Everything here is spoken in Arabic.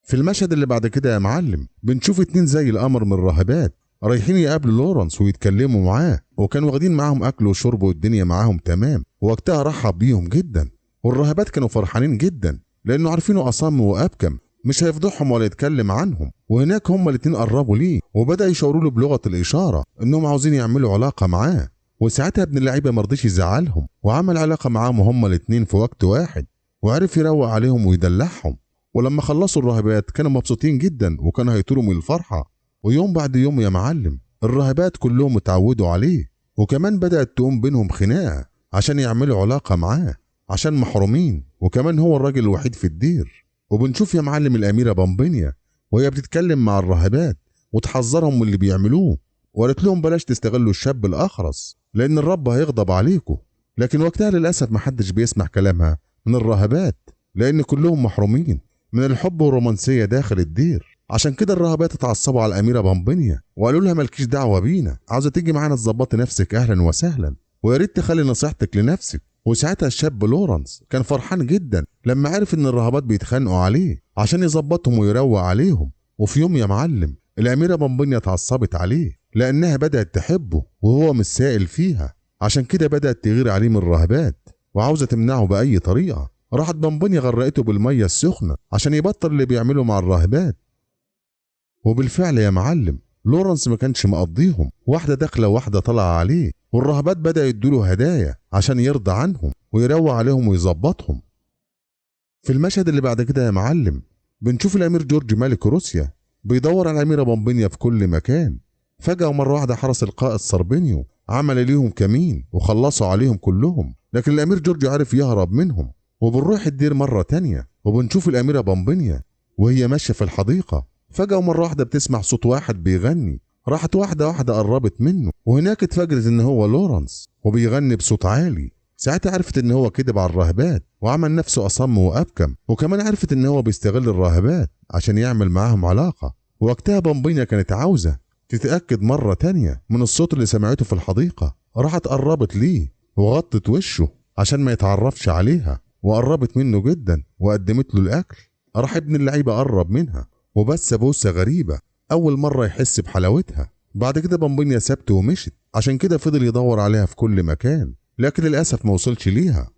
في المشهد اللي بعد كده يا معلم بنشوف اتنين زي القمر من الراهبات رايحين يقابلوا لورنس ويتكلموا معاه، وكانوا واخدين معاهم اكل وشرب والدنيا معاهم تمام، ووقتها رحب بيهم جدا. والراهبات كانوا فرحانين جدا لانه عارفينه اصم وابكم مش هيفضحهم ولا يتكلم عنهم. وهناك هما الاتنين قربوا ليه وبدأ يشاوروا له بلغة الإشارة إنهم عاوزين يعملوا علاقة معاه. وساعتها ابن اللعيبة مرضيش يزعلهم وعمل علاقة معاهم هما الاتنين في وقت واحد، وعرف يروق عليهم ويدلعهم. ولما خلصوا الراهبات كانوا مبسوطين جدا وكانوا هيطيروا من الفرحة. ويوم بعد يوم يا معلم الراهبات كلهم اتعودوا عليه، وكمان بدأت تقوم بينهم خناقة عشان يعملوا علاقة معاه عشان محرومين، وكمان هو الراجل الوحيد في الدير. وبنشوف يا معلم الأميرة بامبينيا وهي بتتكلم مع الراهبات وتحذرهم من اللي بيعملوه، وقالت لهم بلاش تستغلوا الشاب الأخرس لأن الرب هيغضب عليكم. لكن وقتها للأسف محدش بيسمع كلامها من الراهبات لأن كلهم محرومين من الحب والرومانسية داخل الدير. عشان كده الراهبات اتعصبوا على الأميرة بامبينيا وقالوا لها مالكيش دعوة بينا، عاوزة تيجي معانا تظبطي نفسك أهلا وسهلا، ويا ريت تخلي نصيحتك لنفسك. وساعتها الشاب لورنس كان فرحان جدا لما عرف ان الراهبات بيتخانقوا عليه عشان يظبطهم ويروق عليهم. وفي يوم يا معلم الأميرة بامبينيا اتعصبت عليه لأنها بدأت تحبه وهو مش سائل فيها، عشان كده بدأت تغير عليه من الراهبات وعاوزة تمنعه بأي طريقة. راحت بامبينيا غرقته بالمية السخنة عشان يبطل اللي بيعمله مع الراهبات. وبالفعل يا معلم لورنس ما كانش مقضيهم، واحدة داخلة واحدة طالعة عليه، والراهبات بدأ يدوله هدايا عشان يرضى عنهم ويروق عليهم ويظبطهم. في المشهد اللي بعد كده يا معلم بنشوف الأمير جورج ملك روسيا بيدور على الأميرة بامبينيا في كل مكان. فجأة مرة واحدة حرس القائد صربينيو عمل ليهم كمين وخلصوا عليهم كلهم، لكن الأمير جورج عرف يهرب منهم. وبنروح الدير مرة تانية وبنشوف الأميرة بامبينيا وهي ماشية في الحديقة. فجأة مرة واحدة بتسمع صوت واحد بيغني، راحت واحدة واحدة قربت منه، وهناك اتفاجئت ان هو لورنس وبيغني بصوت عالي. ساعتها عرفت ان هو كذب على الراهبات وعمل نفسه اصم وابكم، وكمان عرفت ان هو بيستغل الراهبات عشان يعمل معاهم علاقة. وقتها بامبينيا كانت عاوزة تتأكد مرة تانية من الصوت اللي سمعته في الحديقة، راحت قربت ليه وغطت وشه عشان ما يتعرفش عليها، وقربت منه جدا وقدمت له الاكل. راح ابن اللعيبة قرب منها وبس بوسة غريبة أول مرة يحس بحلاوتها. بعد كده بامبينيا سابته ومشت، عشان كده فضل يدور عليها في كل مكان لكن للأسف ما وصلش ليها.